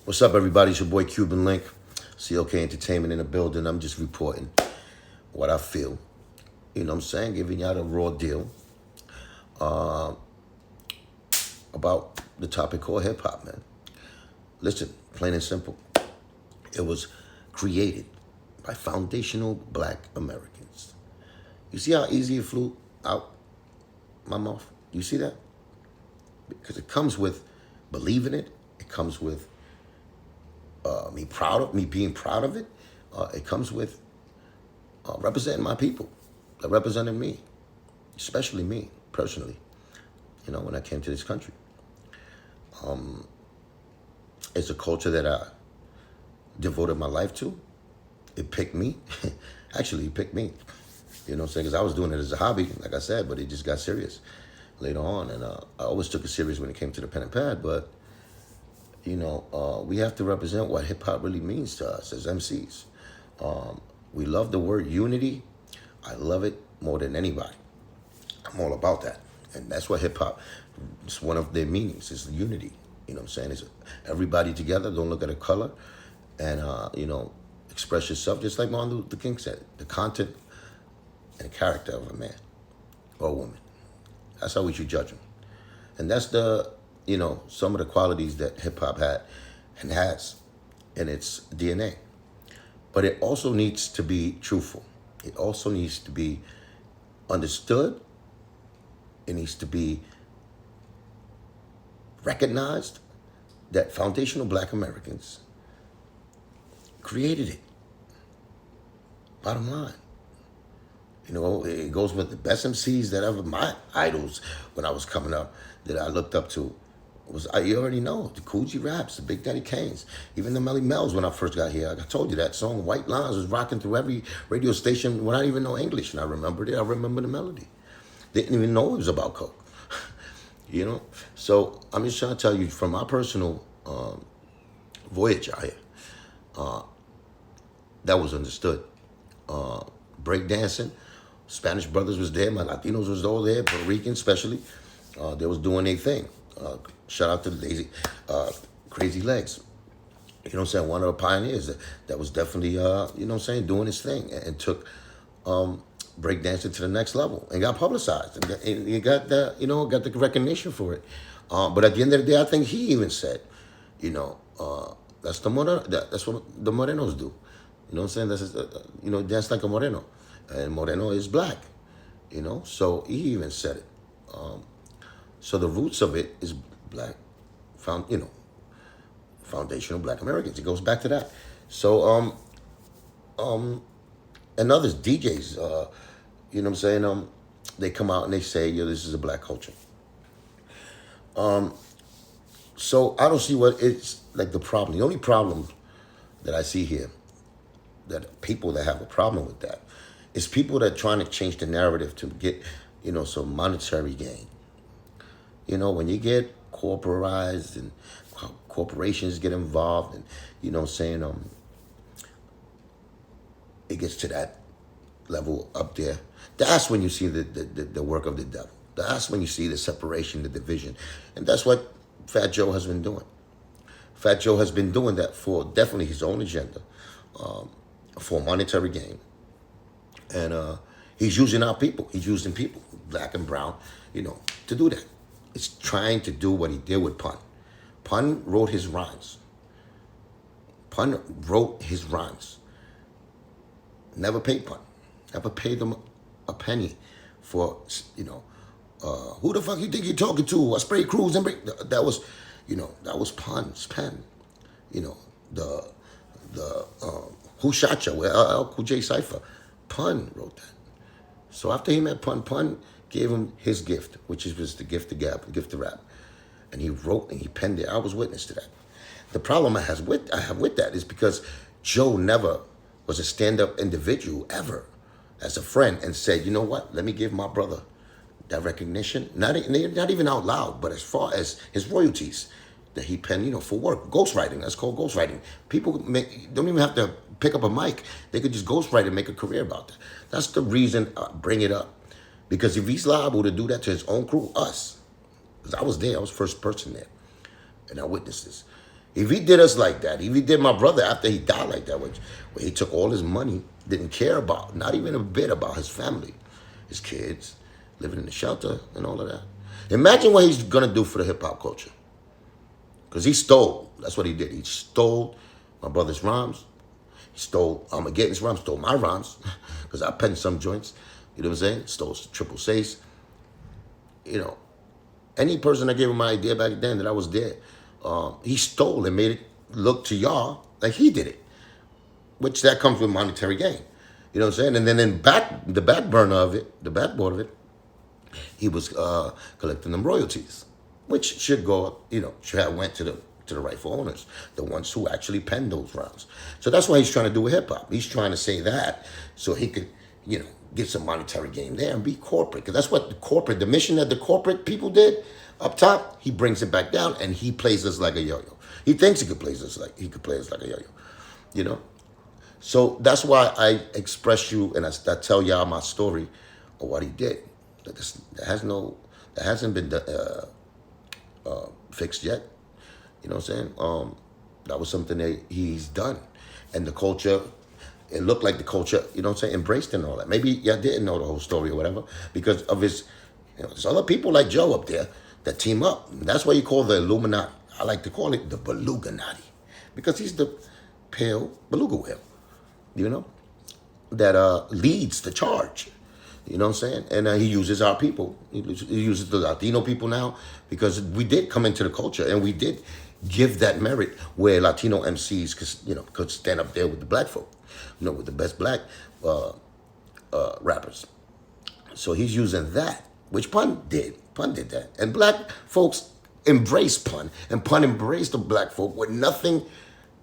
What's up, everybody? It's your boy Cuban Link, CLK Entertainment in the building. I'm just reporting what I feel. You know what I'm saying? Giving y'all the raw deal about the topic called hip hop, man. Listen, plain and simple. It was created by foundational black Americans. You see how easy it flew out my mouth? You see that? Because it comes with believing it. It comes with me being proud of it. It comes with representing my people, that represented me, especially me personally. You know, when I came to this country, it's a culture that I devoted my life to. It picked me. Actually, it picked me. You know what I'm saying? Because I was doing it as a hobby, like I said, but it just got serious later on. And I always took it serious when it came to the pen and pad, but you know, we have to represent what hip-hop really means to us as MCs. We love the word unity. I love it more than anybody. I'm all about that. And that's what hip-hop, it's one of their meanings, is unity. You know what I'm saying? It's everybody together, don't look at a color, and, you know, express yourself, just like Martin Luther King said, the content and character of a man or a woman. That's how we should judge them. And that's you know, some of the qualities that hip-hop had and has in its DNA. But it also needs to be truthful. It also needs to be understood. It needs to be recognized that foundational black Americans created it. Bottom line. You know, it goes with the best MCs that ever, my idols when I was coming up, that I looked up to. You already know, the Coogee Raps, the Big Daddy Kanes, even the Melly Mel's when I first got here. I told you that song, White Lines, was rocking through every radio station when I didn't even know English, and I remembered it. I remember the melody. Didn't even know it was about coke. You know? So I'm just trying to tell you from my personal voyage out here, that was understood. Breakdancing, Spanish brothers was there, my Latinos was all there, Puerto Ricans especially. They was doing their thing. Shout out to the Crazy Legs. You know what I'm saying? One of the pioneers that was definitely, you know what I'm saying, doing his thing and took breakdancing to the next level and got publicized. And he got the, you know, got the recognition for it. But at the end of the day, I think he even said, you know, that's what the Morenos do. You know what I'm saying? That's, you know, dance like a Moreno. And Moreno is black, you know? So he even said it. So the roots of it is black, foundational black Americans. It goes back to that. So, and others, DJs, you know what I'm saying? They come out and they say, yo, this is a black culture. So I don't see what it's like the problem. The only problem that I see here, that people that have a problem with that, is people that are trying to change the narrative to get, you know, some monetary gain. You know, when you get corporatized and corporations get involved and, you know what I'm saying, it gets to that level up there. That's when you see the work of the devil. That's when you see the separation, the division. And that's what Fat Joe has been doing. Fat Joe has been doing that for definitely his own agenda, for monetary gain. And he's using our people. He's using people, black and brown, you know, to do that. It's trying to do what he did with Pun. Pun wrote his rhymes. Pun wrote his rhymes. Never paid Pun. Never paid them a penny for, you know, who the fuck you think you're talking to? I spray crews and break. That was, you know, that was Pun's pen. You know, the Who Shot Ya? With Cool J Cypher. Pun wrote that. So after he met Pun, Pun gave him his gift, which was the gift of gab, the gift of rap. And he wrote and he penned it. I was witness to that. The problem I have with that is because Joe never was a stand-up individual ever as a friend and said, you know what, let me give my brother that recognition. Not even out loud, but as far as his royalties that he penned, you know, for work. Ghostwriting, that's called ghostwriting. People don't even have to pick up a mic. They could just ghostwrite and make a career about that. That's the reason I bring it up. Because if he's liable to do that to his own crew, us, because I was there, I was the first person there, and I witnessed this. If he did us like that, if he did my brother after he died like that, which where he took all his money, didn't care about, not even a bit about his family, his kids, living in the shelter and all of that. Imagine what he's gonna do for the hip hop culture. Because he stole. That's what he did. He stole my brother's rhymes. He stole Armageddon's rhymes, stole my rhymes. Because I penned some joints. You know what I'm saying? Stole triple C's. You know, any person that gave him my idea back then that I was there, he stole and made it look to y'all like he did it. Which that comes with monetary gain. You know what I'm saying? And then the back burner of it, the backboard of it, he was collecting them royalties, which should go, should have went to the rightful owners, the ones who actually penned those rhymes. So that's why he's trying to do with hip hop. He's trying to say that so he could, get some monetary gain there and be corporate. Because that's what the mission that the corporate people did up top, he brings it back down and he plays us like a yo-yo. He thinks he could play us like a yo-yo, So that's why I express you and I tell y'all my story of what he did. That hasn't been fixed yet. You know what I'm saying? That was something that he's done. And the culture, it looked like the culture, embraced and all that. Maybe y'all didn't know the whole story or whatever because of his, there's other people like Joe up there that team up. And that's why you call the Illuminati. I like to call it the beluga-nati because he's the pale beluga whale, that leads the charge. You know what I'm saying? And he uses our people. He uses the Latino people now because we did come into the culture and we did give that merit where Latino MCs could stand up there with the black folk, with the best black rappers. So he's using that, which Pun did. Pun did that. And black folks embraced Pun. And Pun embraced the black folk with nothing,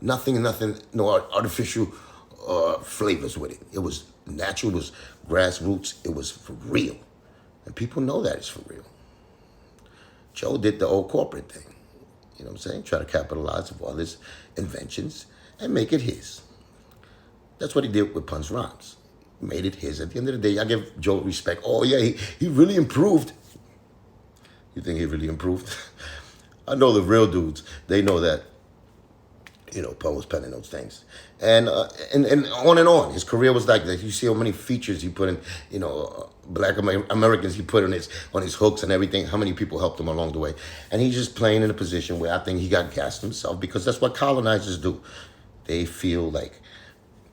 no artificial flavors with it. It was natural, it was grassroots, it was for real. And people know that it's for real. Joe did the old corporate thing. You know what I'm saying? Try to capitalize on all his inventions and make it his. That's what he did with Pun's rhymes. He made it his. At the end of the day, I give Joe respect. Oh yeah, he really improved. You think he really improved? I know the real dudes, they know that Pun was penning those things. And on and on. His career was like that. You see how many features he put in, black Americans he put on his hooks and everything, how many people helped him along the way. And he's just playing in a position where I think he got gassed himself because that's what colonizers do. They feel like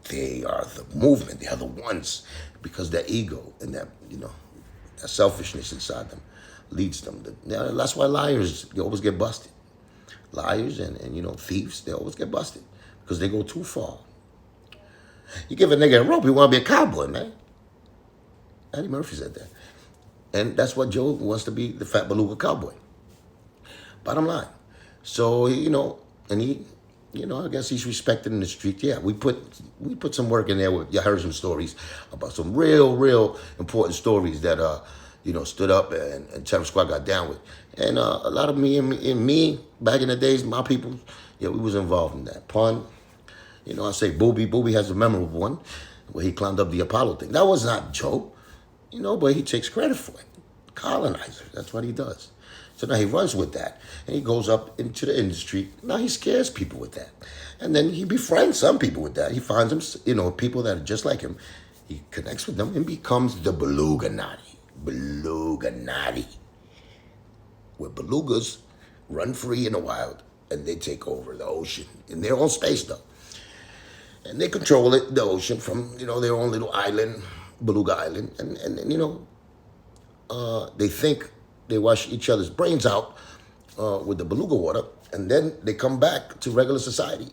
they are the movement, they are the ones because their ego and that selfishness inside them leads them. That's why liars, they always get busted. Liars and thieves, they always get busted because they go too far. You give a nigga a rope, he want to be a cowboy, man. Eddie Murphy said that. And that's what Joe wants to be, the fat beluga cowboy. Bottom line. So, and he, I guess he's respected in the street. Yeah, we put some work in there. You heard some stories about some real important stories that, stood up and Terror Squad got down with. And a lot of me, back in the days, my people, we was involved in that. Pun, I say Booby. Booby has a memorable one where he climbed up the Apollo thing. That was not Joe, but he takes credit for it. Colonizer, that's what he does. So now he runs with that. And he goes up into the industry. Now he scares people with that. And then he befriends some people with that. He finds them, people that are just like him. He connects with them and becomes the beluga-nati. Beluga-nati. Where belugas run free in the wild and they take over the ocean in their own space though. And they control it, the ocean from, their own little island, Beluga Island. And they think they wash each other's brains out with the beluga water. And then they come back to regular society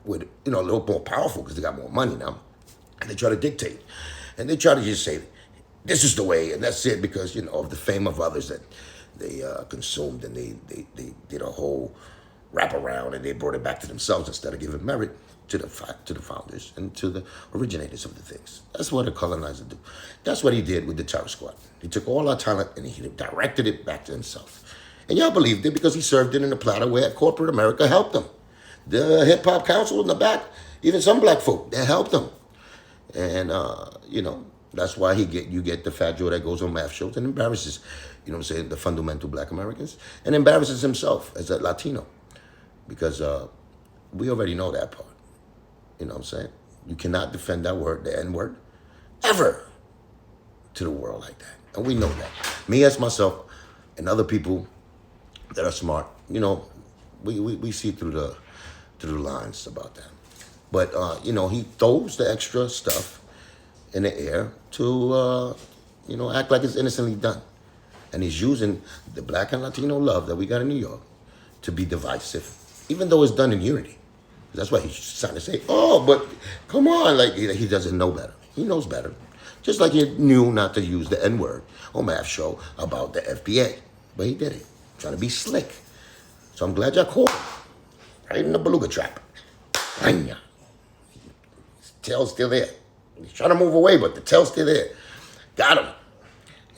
with, a little more powerful because they got more money now. And they try to dictate. And they try to just say, this is the way, and that's it because, of the fame of others that they consumed and they did a whole wraparound and they brought it back to themselves instead of giving merit to the founders and to the originators of the things. That's what a colonizer do. That's what he did with the Terror Squad. He took all our talent and he directed it back to himself. And y'all believed it because he served it in a platter where corporate America helped him. The Hip Hop Council in the back, even some black folk, they helped him. And, that's why you get the fat Joe that goes on math shows and embarrasses, the fundamental black Americans and embarrasses himself as a Latino. because we already know that part. You know what I'm saying? You cannot defend that word, the N word, ever to the world like that. And we know that. Me as myself and other people that are smart, you know, we see through the lines about that. But you know, he throws the extra stuff in the air to you know, act like it's innocently done. And he's using the black and Latino love that we got in New York to be divisive, even though it's done in unity. That's why he's trying to say, oh, but come on, like he doesn't know better. He knows better. Just like he knew not to use the N-word on Math Show about the FBA. But he did it, trying to be slick. So I'm glad y'all caught him. Right in the beluga trap. His tail's still there. He's trying to move away, but the tail's still there. Got him.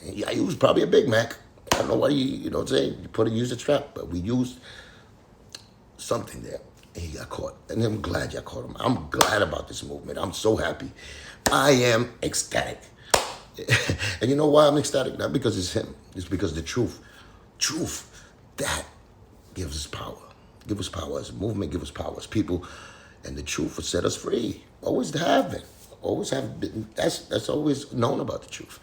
Yeah, he was probably a Big Mac. I don't know why you know what I'm saying? You use a trap, but we used something there. And he got caught. And I'm glad y'all caught him. I'm glad about this movement. I'm so happy. I am ecstatic. And you know why I'm ecstatic? Not because it's him. It's because the truth, that gives us power. Give us power as a movement, give us power as people. And the truth will set us free. Always have been. Always have been. That's always known about the truth.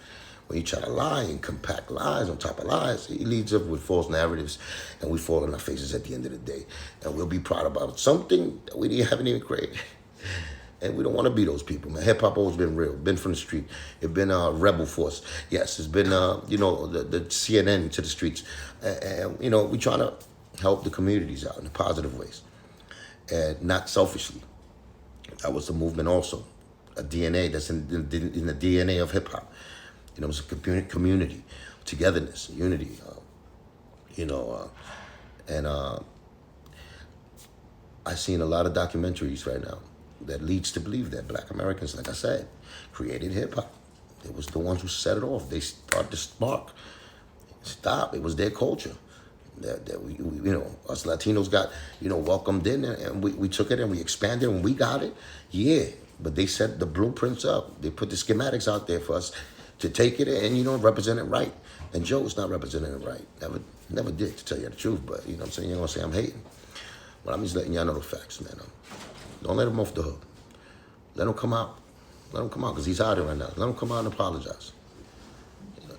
When you try to lie and compact lies on top of lies, it leads up with false narratives, and we fall on our faces at the end of the day. And we'll be proud about something that we haven't even created. And we don't want to be those people, man. Hip-hop always been real, been from the street. It's been a rebel force. Yes, it's been, you know, the CNN to the streets. And, you know, we trying to help the communities out in the positive ways. And not selfishly. That was the movement also. A DNA that's in the DNA of hip-hop. You know, it's a community, togetherness, unity, you know, and I've seen a lot of documentaries right now that leads to believe that Black Americans, like I said, created hip-hop. It was the ones who set it off. They started the spark. Stop. It was their culture that we you know, us Latinos got, you know, welcomed in, and we took it and we expanded and we got it. Yeah, but they set the blueprints up. They put the schematics out there for us to take it and, you know, represent it right. And Joe's not representing it right. Never did, to tell you the truth. But, you know what I'm saying? You're going to say I'm hating. But I'm just letting y'all know the facts, man. Don't let him off the hook. Let him come out. Let him come out, because he's hiding right now. Let him come out and apologize. You know,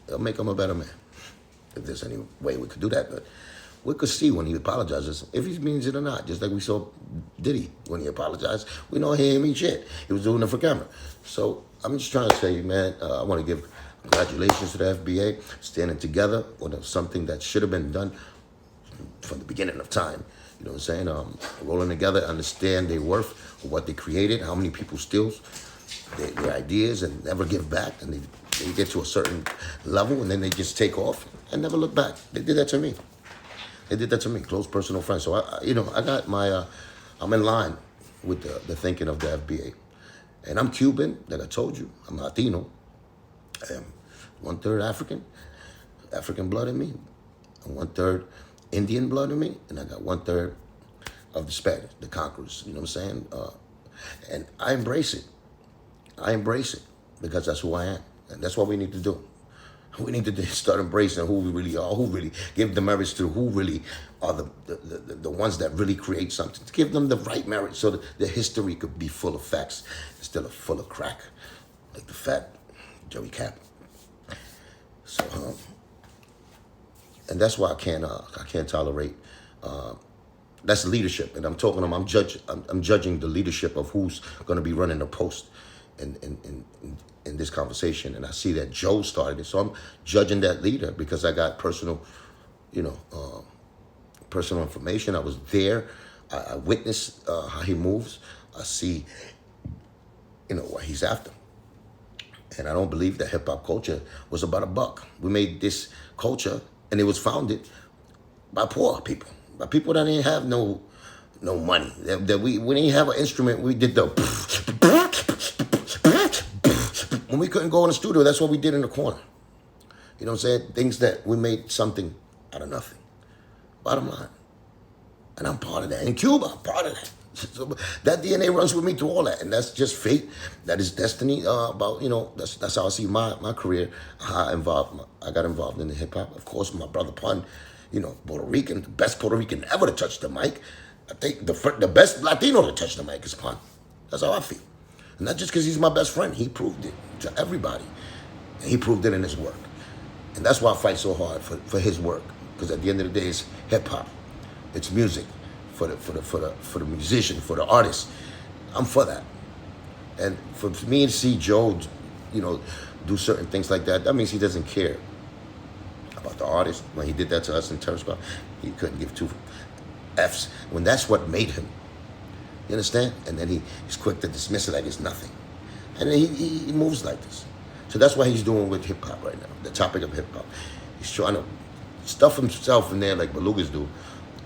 it'll make him a better man. If there's any way we could do that. But we could see when he apologizes if he means it or not. Just like we saw Diddy when he apologized. We know he ain't mean shit. He was doing it for camera. So I'm just trying to tell you, man, I want to give congratulations to the FBA, standing together on something that should have been done from the beginning of time. You know what I'm saying? Rolling together, understand their worth of what they created, how many people steal their ideas and never give back, and they get to a certain level and then they just take off and never look back. They did that to me. They did that to me, close personal friends. So, you know, I got my, I'm in line with the thinking of the FBA. And I'm Cuban, like I told you. I'm Latino. I am 1/3 African blood in me. And 1/3 Indian blood in me. And I got 1/3 of the Spanish, the conquerors. You know what I'm saying? And I embrace it. I embrace it because that's who I am. And that's what we need to do. We need to start embracing who we really are, who really give the merits to who really are the ones that really create something. To give them the right merit so that the history could be full of facts instead of full of crack, like the fat Joey Cap. So, and that's why I can't tolerate. That's leadership, and I'm talking. I'm judging the leadership of who's going to be running the post in this conversation, and I see that Joe started it, so I'm judging that leader because I got personal, you know, personal information. I was there. I witnessed how he moves. I see, you know, what he's after. And I don't believe that hip-hop culture was about a buck. We made this culture, and it was founded by poor people, by people that didn't have no money. That we didn't have an instrument. We did the when we couldn't go in the studio. That's what we did in the corner. You know what I'm saying? Things that we made something out of nothing. Bottom line. And I'm part of that. In Cuba, I'm part of that. So that DNA runs with me through all that, and that's just fate. That is destiny. About, you know, that's how I see my career. How I got involved in the hip hop. Of course, my brother Pun, Puerto Rican, the best Puerto Rican ever to touch the mic. I think the best Latino to touch the mic is Pun. That's how I feel. And not just because he's my best friend. He proved it to everybody. And he proved it in his work. And that's why I fight so hard for his work. Because at the end of the day, it's hip hop. It's music for the musician, for the artist. I'm for that. And for me to see Joe, do certain things like that, that means he doesn't care about the artist. When he did that to us in Terror Squad, he couldn't give two F's. When that's what made him. You understand? And then he's quick to dismiss it like it's nothing. And then he moves like this. So that's what he's doing with hip hop right now. The topic of hip hop. He's trying to stuff himself in there like belugas do.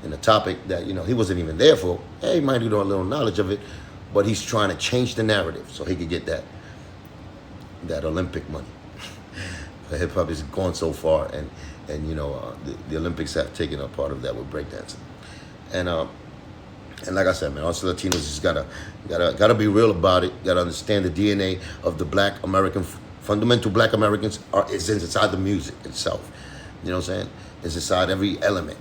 In a topic that, he wasn't even there for. Yeah, he might have a little knowledge of it, but he's trying to change the narrative so he could get that Olympic money. Hip hop is going so far, and the Olympics have taken a part of that with breakdancing. And like I said, man, us Latinos just gotta be real about it. Gotta understand the DNA of the Black American, fundamental Black Americans is inside the music itself. You know what I'm saying? It's inside every element,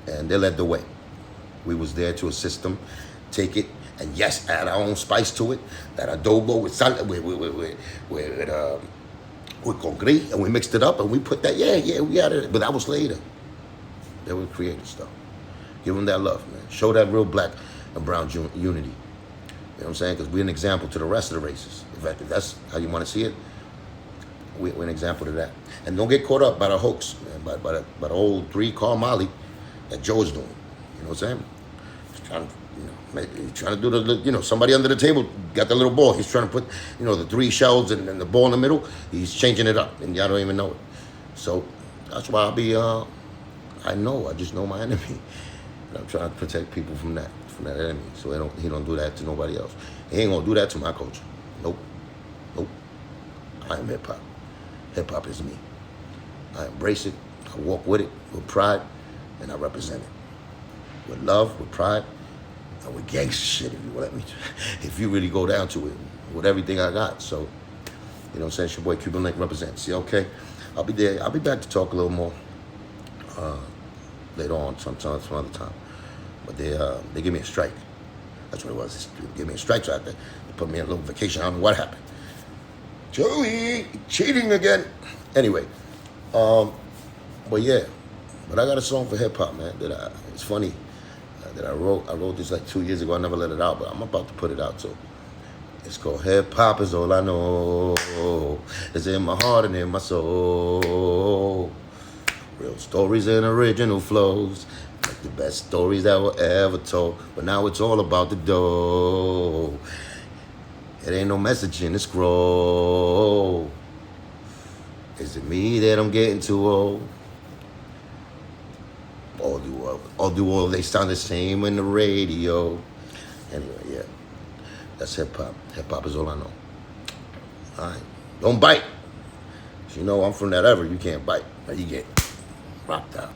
and they led the way. We was there to assist them, take it, and yes, add our own spice to it. That adobo with sal, with concrete, and we mixed it up, and we put that. Yeah, we added it, but that was later. They were creative stuff. Give them that love, man. Show that real Black and brown unity. You know what I'm saying? Because we're an example to the rest of the races. If that's how you want to see it, we're an example to that. And don't get caught up by the hoax, man, by the old 3-car Molly that Joe is doing. You know what I'm saying? He's trying to do somebody under the table got the little ball. He's trying to put, the 3 shells and the ball in the middle. He's changing it up, and y'all don't even know it. So that's why I just know my enemy. And I'm trying to protect people from that enemy. So he don't do that to nobody else. He ain't gonna do that to my culture. Nope. I am hip hop. Hip hop is me. I embrace it. I walk with it with pride, and I represent it with love, with pride, and with gangster shit. If you let me, if you really go down to it, with everything I got. So, what I'm saying? It's your boy Cuban Link represents. See, okay? I'll be there. I'll be back to talk a little more later on, some other time. But they gave me a strike. That's what it was. They gave me a strike, so I had to put me in a little vacation. I don't know what happened. Joey, cheating again. Anyway, but I got a song for hip hop, man. It's funny that I wrote. I wrote this like 2 years ago. I never let it out, but I'm about to put it out. So it's called Hip Hop Is All I Know. It's in my heart and in my soul. Real stories and original flows. Like the best stories that were ever told. But now it's all about the dough. It ain't no message in the scroll. Is it me that I'm getting too old? Or do all they sound the same on the radio? Anyway, yeah. That's hip hop. Hip hop is all I know. Alright. Don't bite. I'm from that ever. You can't bite. Or you get rocked out.